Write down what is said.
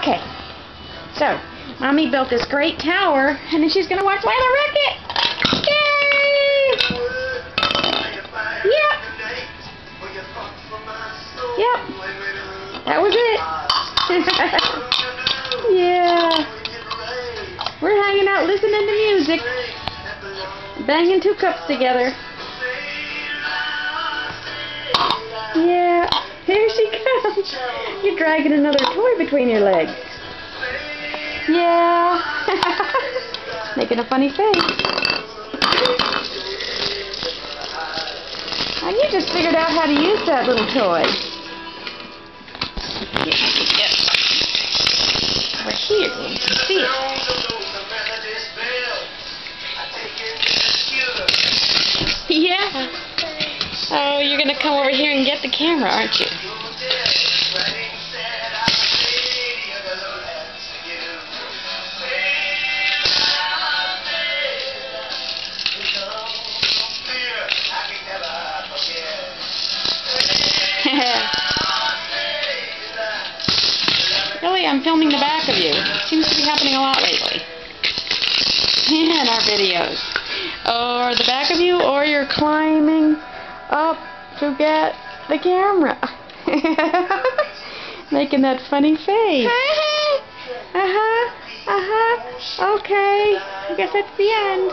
Okay. So, Mommy built this great tower, and then she's going to watch Lila wreck it. Yay! Yep. Yep. That was it. Yeah. We're hanging out listening to music. Banging 2 cups together. Yeah. Here she comes. You're dragging another toy between your legs. Yeah. Making a funny face. And you just figured out how to use that little toy. Over here, you can see it. Yeah. Oh, you're going to come over here and get the camera, aren't you? Really, I'm filming the back of you. It seems to be happening a lot lately. In our videos. Or the back of you, or you're climbing up to get the camera. Making that funny face. Okay. I guess that's the end.